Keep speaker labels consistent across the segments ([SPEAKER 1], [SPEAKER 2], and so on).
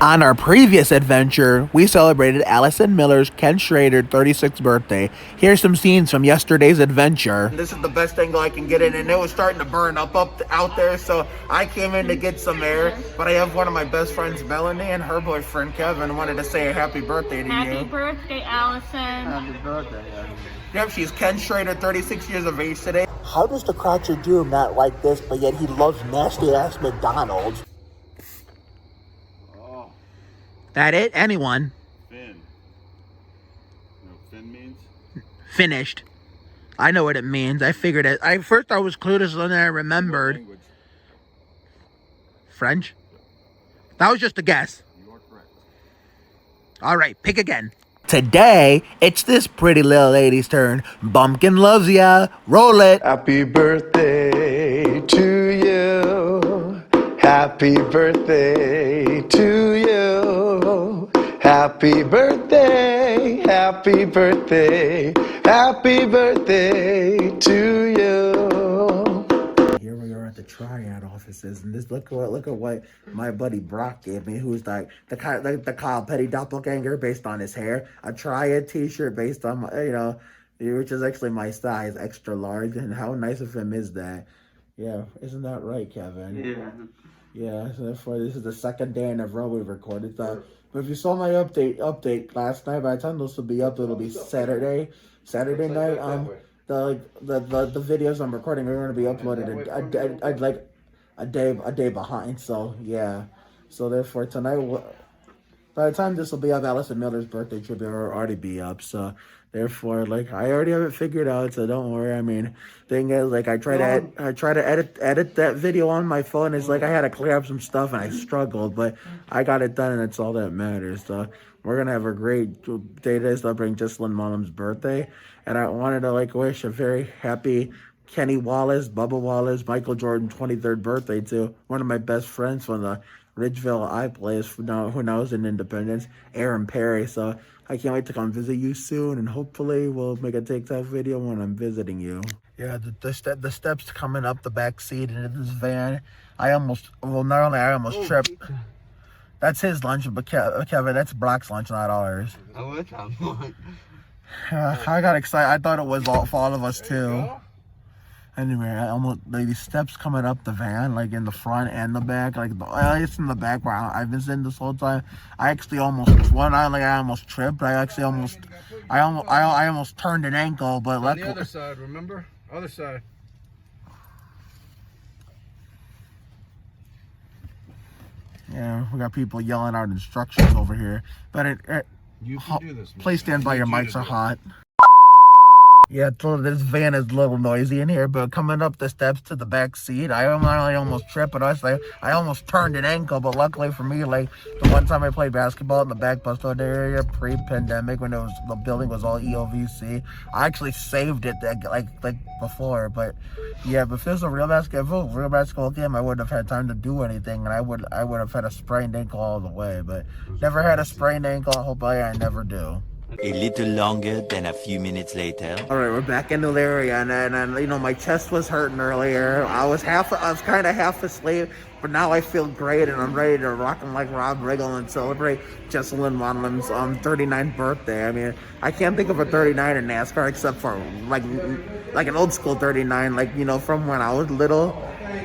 [SPEAKER 1] On our previous adventure, we celebrated Allison Miller's Ken Schrader 36th birthday. Here's some scenes from yesterday's adventure. This is the best angle I can get in, and it was starting to burn up out there, so I came in to get some air. But I have one of my best friends, Melanie, and her boyfriend, Kevin, wanted to say a happy birthday to you.
[SPEAKER 2] Happy birthday, Allison.
[SPEAKER 1] Happy birthday, Yep, she's Ken Schrader, 36 years of age today. How does the Croucher Doom not like this, but yet he loves nasty-ass McDonald's? That it? Anyone?
[SPEAKER 3] Fin. You know what fin means?
[SPEAKER 1] Finished. I know what it means. I figured it. First I was clueless, and then I remembered.
[SPEAKER 3] Language?
[SPEAKER 1] French? That was just a guess.
[SPEAKER 3] You are correct.
[SPEAKER 1] All right, pick again. Today, it's this pretty little lady's turn. Bumpkin loves ya. Roll it.
[SPEAKER 4] Happy birthday to you. Happy birthday to you. Happy birthday, happy birthday, happy birthday to you.
[SPEAKER 1] Here we are at the Triad offices, and this look at what my buddy Brock gave me, who's like the Kyle Petty doppelganger based on his hair. A Triad T-shirt based on which is actually my size, extra large. And how nice of him is that? Yeah, isn't that right, Kevin?
[SPEAKER 3] Yeah.
[SPEAKER 1] Yeah, so therefore this is the second day in a row we recorded that. But if you saw my update last night, by the time this will be up, it'll be Saturday night. The videos I'm recording are going to be uploaded a day behind. So yeah, so therefore tonight, by the time this will be up, Allison Miller's birthday tribute will already be up. So therefore, I already have it figured out. So don't worry. I mean, thing is, I try to edit that video on my phone. It's I had to clear up some stuff and I struggled, but I got it done, and it's all that matters. So we're gonna have a great day today celebrating Jessalyn Wanlim's birthday, and I wanted to wish a very happy Kenny Wallace, Bubba Wallace, Michael Jordan 23rd birthday to one of my best friends from the Ridgeville I place who now is in Independence, Aaron Perry. So I can't wait to come visit you soon, and hopefully we'll make a TikTok video when I'm visiting you. Yeah, the steps coming up the back seat into this van. I almost tripped. That's his lunch, but Kevin, that's Brock's lunch, not ours.
[SPEAKER 3] I would have one.
[SPEAKER 1] I got excited. I thought it was all for all of us too. Anyway, these steps coming up the van, in the front and the back, at least in the back where I've been sitting this whole time. I actually almost tripped. I almost turned an ankle, but
[SPEAKER 3] on the other side, remember? Other side.
[SPEAKER 1] Yeah, we got people yelling out instructions over here. But
[SPEAKER 3] You can do this.
[SPEAKER 1] Please stand by, your mics are hot. Yeah, this van is a little noisy in here, but coming up the steps to the back seat, I almost tripped, but I almost turned an ankle, but luckily for me, the one time I played basketball in the back bus road area pre-pandemic when the building was all EOVC, I actually saved it before, but yeah, but if this was a real basketball game, I wouldn't have had time to do anything, and I would have had a sprained ankle all the way, but never had a sprained ankle. Hopefully I never do.
[SPEAKER 5] A little longer than a few minutes later.
[SPEAKER 1] All right, we're back in the area, and my chest was hurting earlier. I was kind of half asleep, but now I feel great, and I'm ready to rock them like Rob Riggle and celebrate Jessalyn Wanlim's 39th birthday. I mean, I can't think of a 39 in NASCAR except for like an old school 39, from when I was little.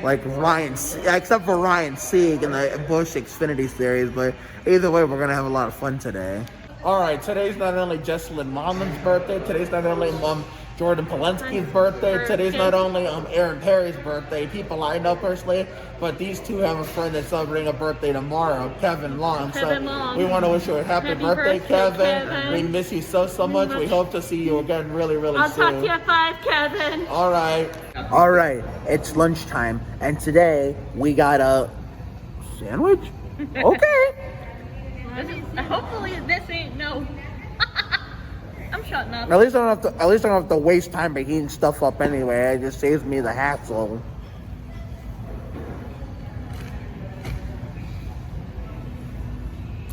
[SPEAKER 1] Except for Ryan Sieg in the Busch Xfinity Series, but either way, we're gonna have a lot of fun today. All right, today's not only Jessalyn Wanlim's birthday, today's not only Jordan Polensky's birthday, today's not only Aaron Perry's birthday, people I know personally, but these two have a friend that's celebrating a birthday tomorrow, Kevin Long. We want to wish you a happy birthday, Kevin. We miss you so much. We hope to see you again really soon.
[SPEAKER 2] I'll talk to you at 5, Kevin.
[SPEAKER 1] All right, it's lunchtime, and today we got a sandwich? Okay.
[SPEAKER 2] Hopefully this ain't no. I'm shutting up.
[SPEAKER 1] At least I don't have to waste time by heating stuff up anyway. It just saves me the hassle.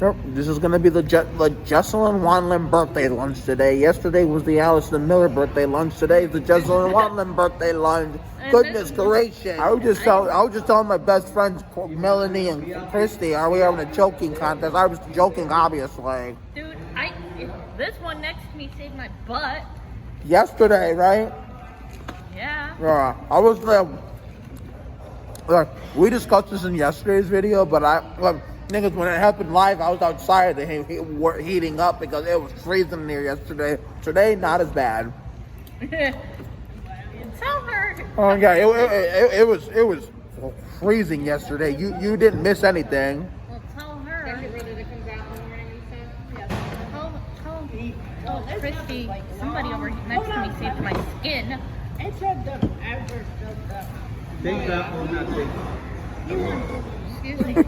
[SPEAKER 1] Yep, this is gonna be the Jessalyn Wanlim birthday lunch today. Yesterday was the Allison Miller birthday lunch. Today is the Jessalyn Wanlim birthday lunch. Goodness gracious! I was just telling my best friends Melanie and Christy, are we having a joking contest? I was joking, obviously.
[SPEAKER 2] Dude, this one next to me saved my butt.
[SPEAKER 1] Yesterday, right?
[SPEAKER 2] Yeah.
[SPEAKER 1] Yeah, I was we discussed this in yesterday's video, but niggas, when it happened live, I was outside. They were heating up because it was freezing in here yesterday. Today, not as bad.
[SPEAKER 2] Tell her.
[SPEAKER 1] Oh yeah, it was freezing yesterday. You didn't miss anything.
[SPEAKER 2] Well, tell her. Tell Christy, somebody over next to me saved my skin.
[SPEAKER 6] Take that or not take
[SPEAKER 2] Excuse me. At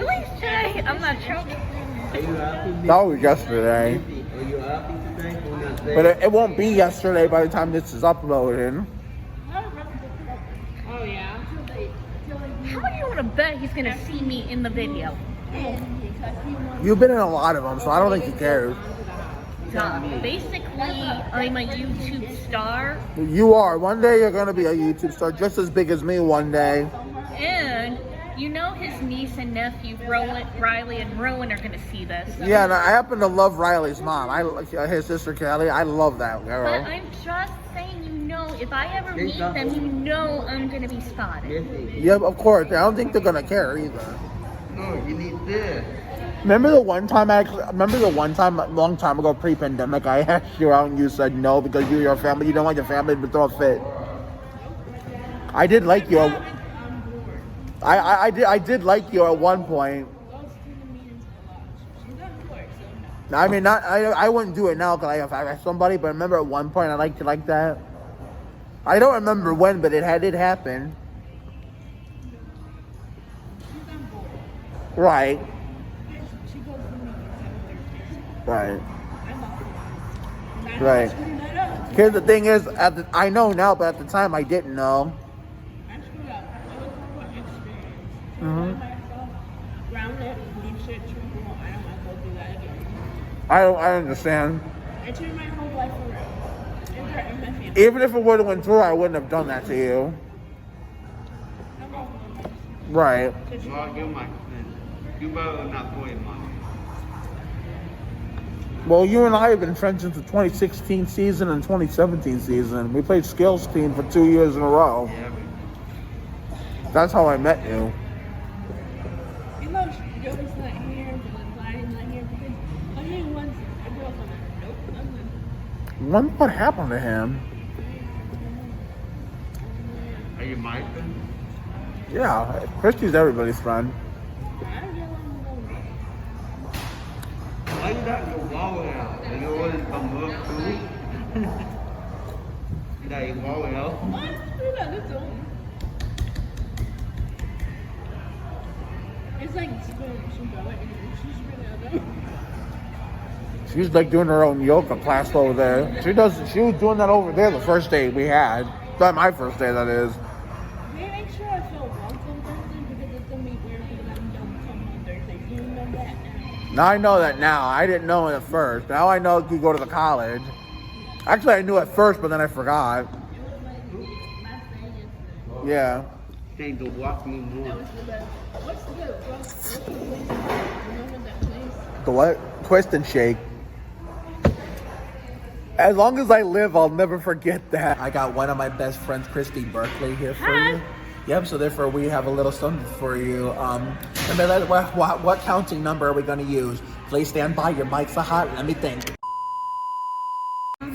[SPEAKER 2] least today, I'm not choking.
[SPEAKER 6] Are you happy?
[SPEAKER 1] That was yesterday.
[SPEAKER 6] Are you happy today or not today?
[SPEAKER 1] But it won't be yesterday by the time this is uploaded.
[SPEAKER 2] Oh, yeah? How do you want to bet he's going to see me in the video?
[SPEAKER 1] You've been in a lot of them, so I don't think he cares.
[SPEAKER 2] Basically, I'm a YouTube star.
[SPEAKER 1] You are. One day you're going to be a YouTube star just as big as me one day.
[SPEAKER 2] And you know his niece and nephew, Riley and Rowan, are going to see this.
[SPEAKER 1] Yeah, and I happen to love Riley's mom. His sister Kelly. I love that girl.
[SPEAKER 2] But I'm just saying, if I ever meet them, I'm going to be spotted.
[SPEAKER 1] Yeah, of course. I don't think they're going to care either.
[SPEAKER 6] No, you need this.
[SPEAKER 1] Remember the one time a long time ago, pre-pandemic, I asked you out and you said no because your family, you don't want your family to throw a fit. I did like you. I did like you at one point. I mean, I wouldn't do it now because I have somebody, but I remember at one point I liked you like that. I don't remember when, but it happened. Right. Right. Right. Here's the thing is, I know now, but at the time I didn't know. I understand.
[SPEAKER 7] I turned my whole life around. And threatened my family.
[SPEAKER 1] Even if it would have went through, I wouldn't have done that to you. Right.
[SPEAKER 6] Well, you're my friend. You better not go in my.
[SPEAKER 1] Well, you and I have been friends since the 2016 season and 2017 season. We played skills team for 2 years in a row.
[SPEAKER 6] Yeah,
[SPEAKER 1] That's how I met you.
[SPEAKER 7] You know, Joey's not here, but Clyde's not here because I hear once a girl coming. Nope,
[SPEAKER 1] What happened to him?
[SPEAKER 6] Are you my friend?
[SPEAKER 1] Yeah, Christy's everybody's friend.
[SPEAKER 6] Why you got your wallet out? Are you always come up too? You got your wallet out?
[SPEAKER 7] What? That's all. It's like she's really
[SPEAKER 1] She's like doing her own yoga class over there. She was doing that over there the first day we had. Not my first day, that is.
[SPEAKER 7] make sure I feel welcome Thursday because it's gonna be weird because I don't come on Thursday. Do you know that now?
[SPEAKER 1] Now I know that now. I didn't know it at first. Now I know you go to the college. Actually, I knew at first, but then I forgot.
[SPEAKER 7] It was like my thing is
[SPEAKER 1] Yeah.
[SPEAKER 6] Saying to walk me more.
[SPEAKER 7] that was the best. What's the place? Remember that place?
[SPEAKER 1] The what? Twist and shake. As long as I live, I'll never forget that. I got one of my best friends, Christy Berkeley, here for you. Yep, so therefore we have a little something for you. What counting number are we going to use? Please stand by, your mics are hot, let me think.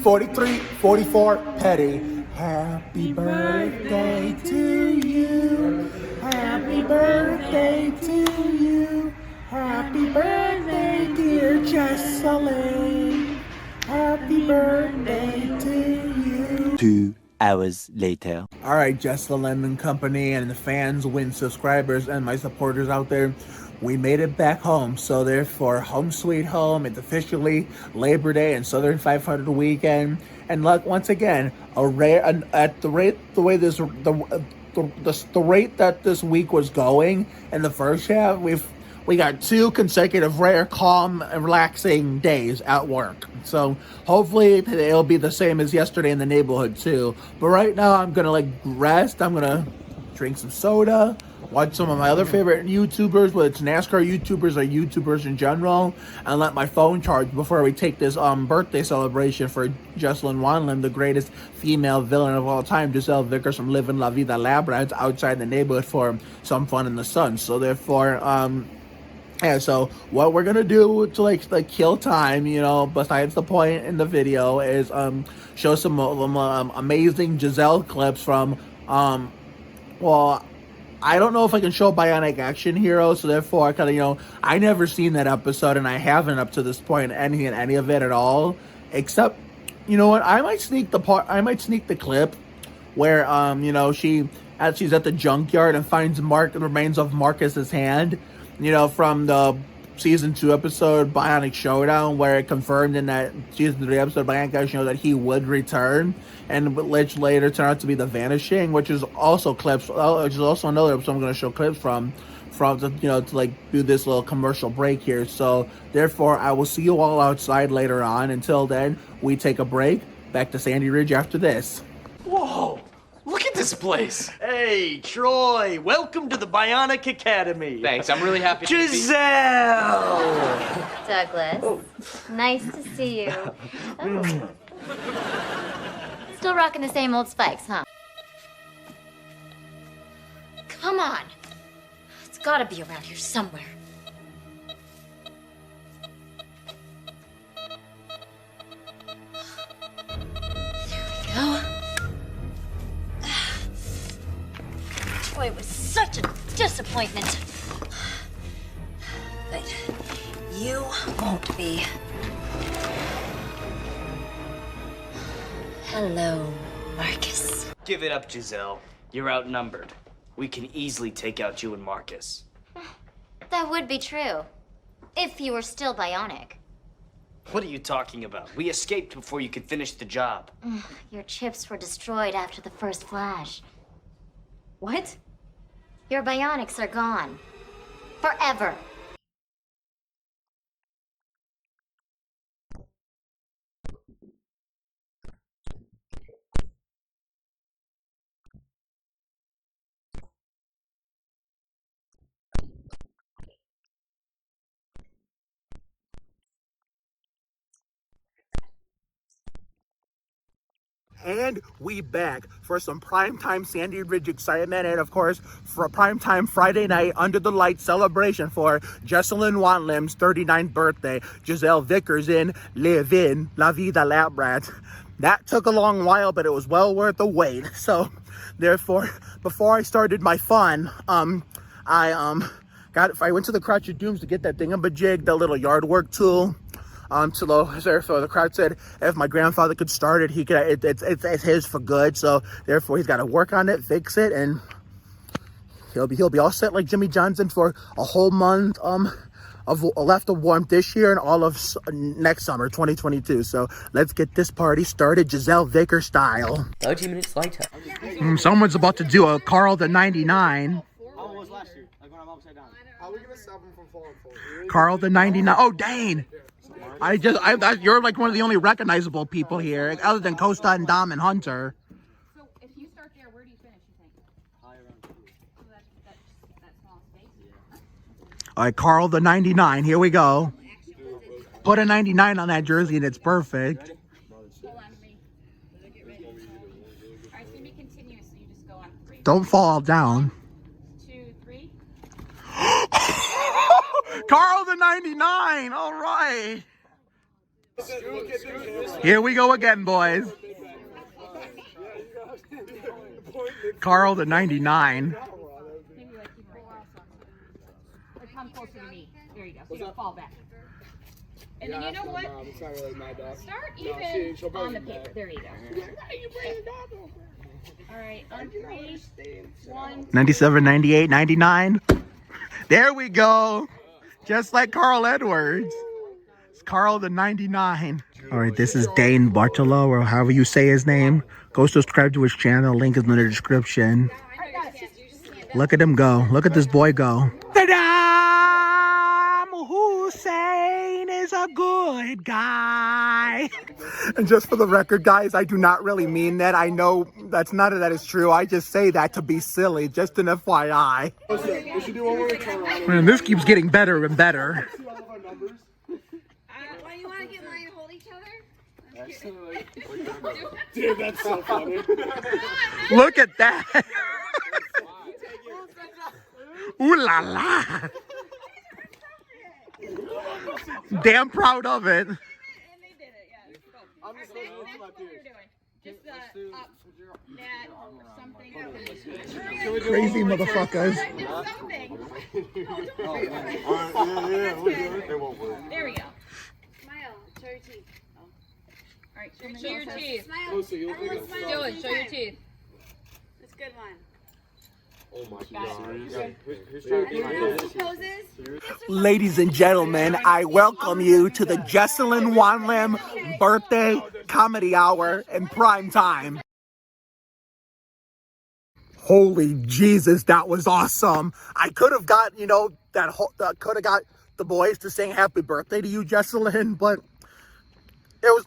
[SPEAKER 1] 43, 44, petty. Happy birthday to you. Happy birthday to you. Happy birthday, dear Jessalyn. Happy birthday to you.
[SPEAKER 5] 2 hours later.
[SPEAKER 1] All right, Jessalyn and company and the fans, win subscribers, and my supporters out there. We made it back home, so therefore, home sweet home. It's officially Labor Day and Southern 500 weekend. And look, once again, the the rate that this week was going in the first half, we got 2 consecutive rare, calm, and relaxing days at work. So hopefully it'll be the same as yesterday in the neighborhood too. But right now I'm gonna like rest. I'm gonna drink some soda, watch some of my other favorite YouTubers, whether it's NASCAR YouTubers or YouTubers in general, and let my phone charge before we take this birthday celebration for Jessalyn Wanlim, the greatest female villain of all time, Giselle Vickers from Livin, La Vida Labyrinth, outside the neighborhood for some fun in the sun. So therefore, yeah, so what we're gonna do to like kill time, you know, besides the point in the video, is show some amazing Giselle clips from well, I don't know if I can show Bionic Action Hero, so therefore I kind of, you know, I never seen that episode, and I haven't up to this point any of it at all, except, you know what, I might sneak the clip where you know, she's at the junkyard and finds the remains of Marcus's hand, you know, from the season 2 episode Bionic Showdown, where it confirmed in that season 3 episode Bionic Action Hero that he would return, and which later turned out to be the Vanishing, which is also another episode I'm going to show clips from you know, to like do this little commercial break here. So therefore I will see you all outside later on. Until then, we take a break. Back to Sandy Ridge after this.
[SPEAKER 8] Whoa! Look at this place! Hey, Troy! Welcome to the Bionic Academy!
[SPEAKER 9] Thanks, I'm really happy to be...
[SPEAKER 8] Giselle!
[SPEAKER 10] Douglas, nice to see you. Oh. Still rocking the same old spikes, huh? Come on! It's gotta be around here somewhere. There we go. Troy was such a disappointment. But you won't be. Hello, Marcus.
[SPEAKER 8] Give it up, Giselle. You're outnumbered. We can easily take out you and Marcus.
[SPEAKER 10] That would be true. If you were still bionic.
[SPEAKER 8] What are you talking about? We escaped before you could finish the job.
[SPEAKER 10] Your chips were destroyed after the first flash. What? Your bionics are gone. Forever.
[SPEAKER 1] And we back for some primetime Sandy Ridge excitement, and of course for a primetime Friday night under the lights celebration for Jessalyn Wanlim's 39th birthday. Giselle Vickers in Livin, La Vida Labyrinth. That took a long while, but it was well worth the wait. So therefore, before I started my fun, I went to the Crouch of Dooms to get that thingamajig, the little yard work tool. So the crowd said if my grandfather could start it, he could. It's his for good. So therefore, he's got to work on it, fix it, and he'll be all set like Jimmy Johnson for a whole month of left of warmth this year and all of next summer, 2022. So let's get this party started, Giselle Vickers style.
[SPEAKER 9] 30 minutes later.
[SPEAKER 1] Someone's about to do a Carl the 99.
[SPEAKER 6] How was last year? Like when I'm upside down. How are we gonna stop him from falling forward?
[SPEAKER 1] Carl the 99. Oh, Dane. You're like one of the only recognizable people here, other than Costa and Dom and Hunter.
[SPEAKER 2] So if you start there, where do you finish, you think?
[SPEAKER 6] High around 2.
[SPEAKER 2] So that small space? Yeah.
[SPEAKER 1] All right, Carl the 99. Here we go. Put a 99 on that jersey and it's perfect.
[SPEAKER 2] Hold on to me. Get ready. All right, it's going to be continuous, so you just go on 3.
[SPEAKER 1] Don't fall down.
[SPEAKER 2] 2, 3.
[SPEAKER 1] Carl the 99. All right. Here we go again, boys. Carl the 99.
[SPEAKER 2] Maybe like keep it like come closer to me. There you go. So you don't fall back. And then you know what? Start even on the paper. There you go. All right, on 3, 1.
[SPEAKER 1] 97, 98, 99. There we go. Just like Carl Edwards. It's Carl the 99. All right, this is Dane Bartolo, or however you say his name. Go subscribe to his channel. Link is in the description.
[SPEAKER 2] All right, guys.
[SPEAKER 1] Look at him go. Look at this boy go. Saddam Hussein is a good guy. And just for the record, guys, I do not really mean that. I know that's none of that is true. I just say that to be silly, just an FYI. Man, this keeps getting better and better.
[SPEAKER 2] Why you want to get mine and hold each other?
[SPEAKER 6] Dude, that's so funny.
[SPEAKER 1] Look at that. Ooh la la. Damn proud of it.
[SPEAKER 2] And they did it, yeah.
[SPEAKER 6] I'm just
[SPEAKER 2] That's what we were doing. Just up, that, something.
[SPEAKER 1] Crazy motherfuckers.
[SPEAKER 2] Something.
[SPEAKER 3] There
[SPEAKER 2] we go.
[SPEAKER 10] Smile. Show your teeth.
[SPEAKER 2] All right, show your teeth.
[SPEAKER 10] Smile.
[SPEAKER 6] Lucy, you look like a
[SPEAKER 2] Do it. Show your teeth.
[SPEAKER 10] That's a good one.
[SPEAKER 6] Oh my god.
[SPEAKER 10] Poses.
[SPEAKER 1] Ladies and gentlemen, I welcome you to the Jessalyn Wanlim birthday comedy hour in prime time. Holy Jesus, that was awesome. I could have got, could have got the boys to sing happy birthday to you, Jessalyn, but it was,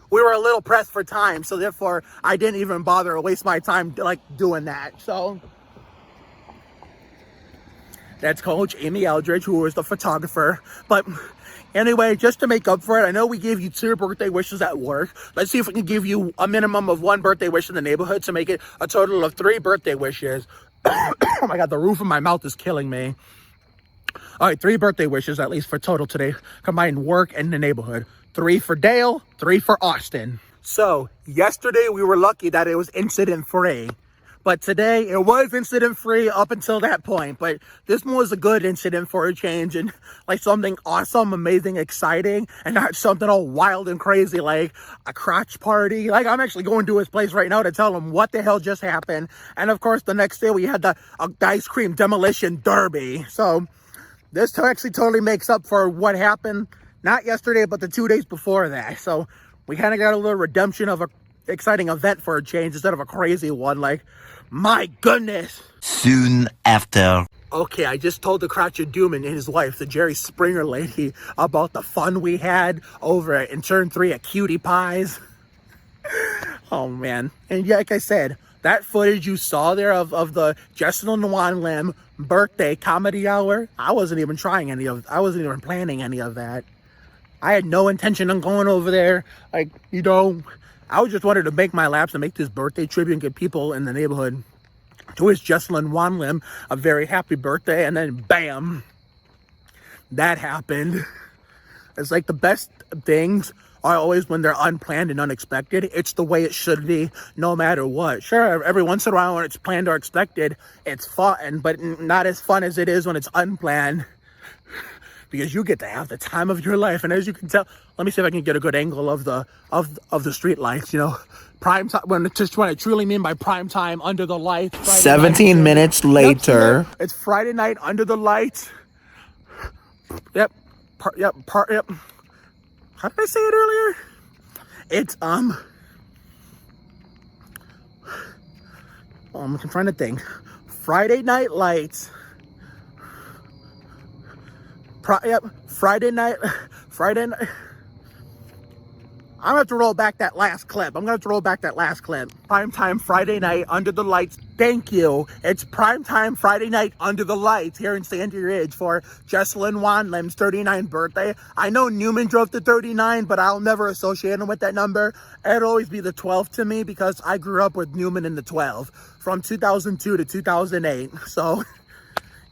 [SPEAKER 1] we were a little pressed for time, so therefore I didn't even bother to waste my time doing that. So that's Coach Amy Eldridge, who was the photographer. But anyway, just to make up for it, I know we gave you 2 birthday wishes at work. Let's see if we can give you a minimum of 1 birthday wish in the neighborhood to make it a total of 3 birthday wishes. Oh my God, the roof of my mouth is killing me. All right, 3 birthday wishes at least for total today, combined work and the neighborhood. 3 for Dale, 3 for Austin. So yesterday we were lucky that it was incident free. But today, it was incident-free up until that point. But this one was a good incident for a change. And something awesome, amazing, exciting. And not something all wild and crazy like a crotch party. I'm actually going to his place right now to tell him what the hell just happened. And of course, the next day we had the ice cream demolition derby. So this actually totally makes up for what happened. Not yesterday, but the 2 days before that. So we kind of got a little redemption of a exciting event for a change instead of a crazy one. My goodness.
[SPEAKER 5] Soon after.
[SPEAKER 1] Okay, I just told the Crotch of Doom and his wife, the Jerry Springer lady, about the fun we had over in Turn 3 at Cutie Pies. Oh, man. And like I said, that footage you saw there of the Jessalyn Wanlim birthday comedy hour, I wasn't even I wasn't even planning any of that. I had no intention on going over there. I just wanted to make my laps and make this birthday tribute and give people in the neighborhood to his Jessalyn Wanlim a very happy birthday. And then bam, that happened. It's the best things are always when they're unplanned and unexpected. It's the way it should be no matter what. Sure, every once in a while when it's planned or expected, it's fun, but not as fun as it is when it's unplanned. Because you get to have the time of your life. And as you can tell, let me see if I can get a good angle of the street lights, prime time, when I truly mean by prime time, under the lights.
[SPEAKER 5] 17 minutes later.
[SPEAKER 1] It's Friday night under the lights. Yep. Yep. How did I say it earlier? It's, I'm trying to think. Friday night lights. Friday night. I'm gonna have to roll back that last clip. Primetime Friday night under the lights. Thank you. It's primetime Friday night under the lights here in Sandy Ridge for Jessalyn Wanlim's 39th birthday. I know Newman drove to 39, but I'll never associate him with that number. It'll always be the 12 to me because I grew up with Newman in the 12 from 2002 to 2008. So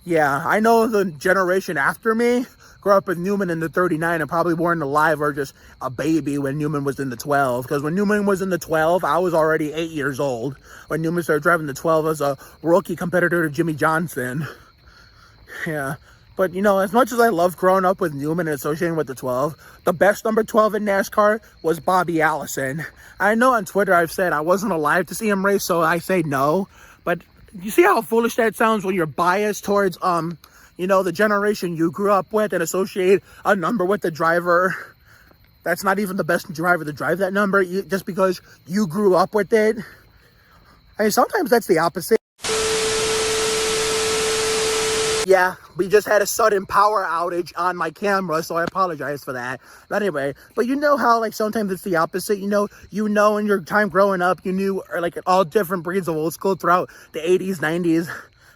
[SPEAKER 1] yeah, I know the generation after me grew up with Newman in the 39 and probably weren't alive or just a baby when Newman was in the 12. Because when Newman was in the 12, I was already 8 years old. When Newman started driving the 12 as a rookie competitor to Jimmy Johnson. Yeah. But, as much as I love growing up with Newman and associating with the 12, the best number 12 in NASCAR was Bobby Allison. I know on Twitter I've said I wasn't alive to see him race, so I say no. But you see how foolish that sounds when you're biased towards, the generation you grew up with and associate a number with the driver that's not even the best driver to drive that number just because you grew up with it. I mean, sometimes that's the opposite. Yeah, we just had a sudden power outage on my camera, so I apologize for that. But anyway, but you know how like sometimes it's the opposite. You know in your time growing up, you knew like all different breeds of old school throughout the 80s, 90s,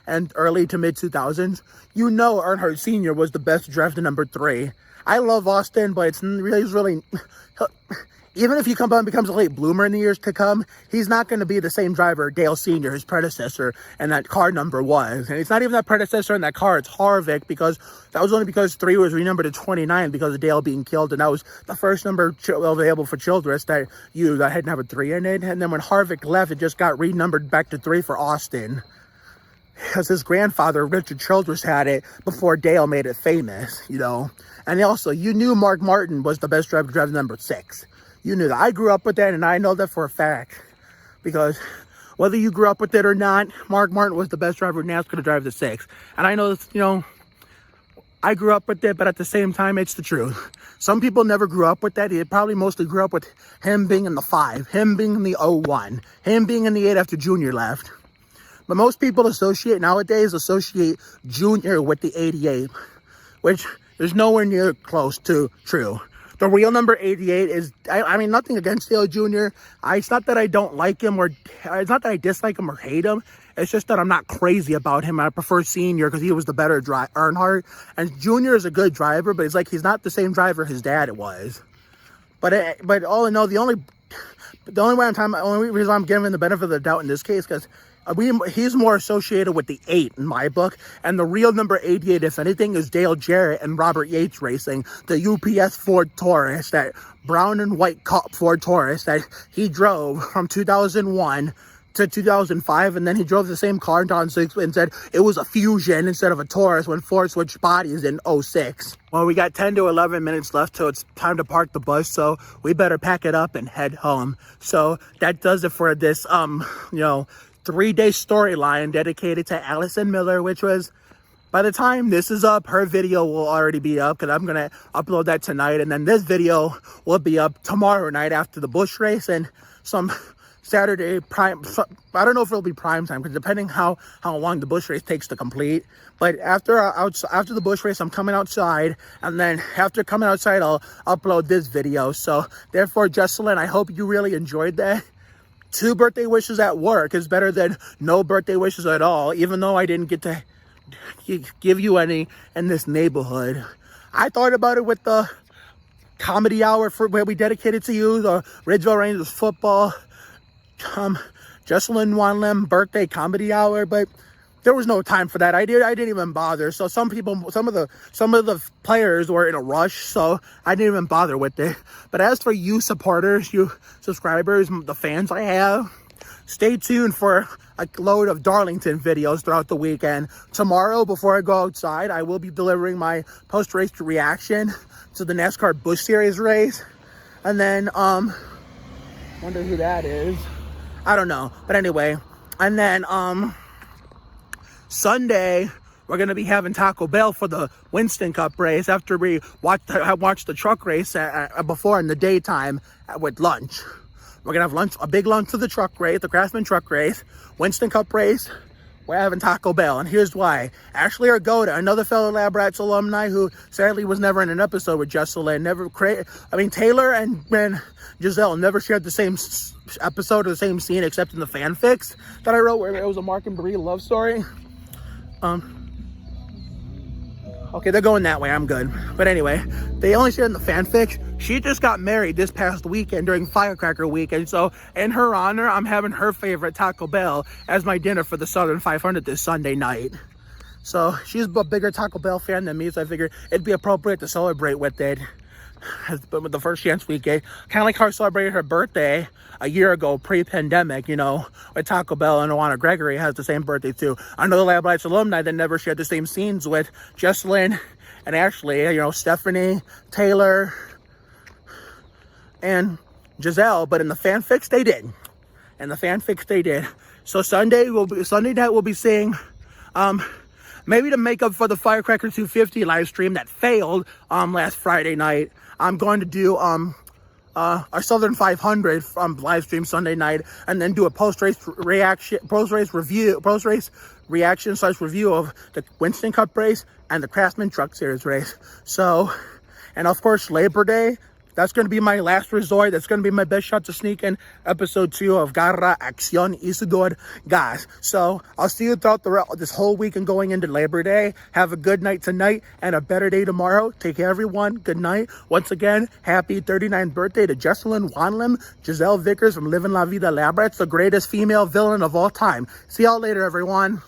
[SPEAKER 1] and early to mid 2000s. You know Earnhardt Sr. was the best driver number 3. I love Austin, but it's really even if he comes out and becomes a late bloomer in the years to come, he's not going to be the same driver Dale Sr., his predecessor, and that car number was. And it's not even that predecessor in that car, it's Harvick, because that was only because 3 was renumbered to 29 because of Dale being killed, and that was the first number available for Childress that had number 3 in it. And then when Harvick left, it just got renumbered back to 3 for Austin, because his grandfather, Richard Childress, had it before Dale made it famous, And also, you knew Mark Martin was the best driver to drive number 6. You knew that. I grew up with that, and I know that for a fact. Because whether you grew up with it or not, Mark Martin was the best driver in NASCAR to drive the 6. And I know, I grew up with it, but at the same time, it's the truth. Some people never grew up with that. They probably mostly grew up with him being in the 5, him being in the 01, him being in the 8 after Junior left. But most people nowadays associate Junior with the 88, which is nowhere near close to true. The real number 88 is, I mean, nothing against Dale Jr. It's not that I don't like him, or it's not that I dislike him or hate him. It's just that I'm not crazy about him. I prefer Senior because he was the better Earnhardt. And Junior is a good driver, but it's like he's not the same driver his dad was. But all in all, the only reason I'm giving him the benefit of the doubt in this case, because he's more associated with the 8 in my book, and the real number 88, if anything, is Dale Jarrett and Robert Yates Racing, the UPS Ford Taurus, that brown and white Ford Taurus that he drove from 2001 to 2005, and then he drove the same car in 2006 and said it was a Fusion instead of a Taurus when Ford switched bodies in 06. Well, we got 10 to 11 minutes left till it's time to park the bus, so we better pack it up and head home. So that does it for this 3-day storyline dedicated to Allison Miller, which was, by the time this is up, her video will already be up, because I'm going to upload that tonight, and then this video will be up tomorrow night after the Busch race and some Saturday prime. I don't know if it'll be prime time, because depending how long the Busch race takes to complete. But after the Busch race, I'm coming outside, and then after coming outside, I'll upload this video. So therefore, Jessalyn, I hope you really enjoyed that. 2 birthday wishes at work is better than no birthday wishes at all, even though I didn't get to give you any in this neighborhood. I thought about it with the comedy hour where we dedicated to you, the Ridgeville Rangers football, Jessalyn Wanlim birthday comedy hour, but there was no time for that. I didn't even bother. So some of the players were in a rush, so I didn't even bother with it. But as for you supporters, you subscribers, the fans I have, stay tuned for a load of Darlington videos throughout the weekend. Tomorrow, before I go outside, I will be delivering my post-race reaction to the NASCAR Busch Series race. And then, wonder who that is. I don't know. But anyway, and then, Sunday, we're going to be having Taco Bell for the Winston Cup race after we watched the truck race before in the daytime with lunch. We're going to have lunch, a big lunch for the truck race, the Craftsman truck race, Winston Cup race. We're having Taco Bell, and here's why. Ashley Argoda, another fellow Lab Rats alumni who sadly was never in an episode with Jessalyn. Taylor and Giselle never shared the same episode or the same scene except in the fanfics that I wrote where it was a Mark and Brie love story. Okay, they're going that way. I'm good. But anyway, they only shared in the fanfic. She just got married this past weekend during Firecracker Weekend. So in her honor, I'm having her favorite Taco Bell as my dinner for the Southern 500 this Sunday night. So she's a bigger Taco Bell fan than me, so I figured it'd be appropriate to celebrate with it. But with the first chance we get, kind of like how I celebrated her birthday a year ago, pre-pandemic, with Taco Bell, and Alana Gregory has the same birthday too. Another Lab Lights alumni that never shared the same scenes with Jessalyn and Ashley, Stephanie, Taylor, and Giselle, but in the fanfics they did. So Sunday night we'll be seeing, maybe to make up for the Firecracker 250 live stream that failed last Friday night, I'm going to do our Southern 500 live stream Sunday night, and then do a post-race reaction/review of the Winston Cup race and the Craftsman Truck Series race. So, and of course, Labor Day. That's going to be my last resort. That's going to be my best shot to sneak in episode 2 of Garra Acción Isidor Gas. So I'll see you throughout this whole week and going into Labor Day. Have a good night tonight and a better day tomorrow. Take care, everyone. Good night. Once again, happy 39th birthday to Jessalyn, Wanlim, Giselle Vickers from Livin La Vida Labra. It's the greatest female villain of all time. See y'all later, everyone.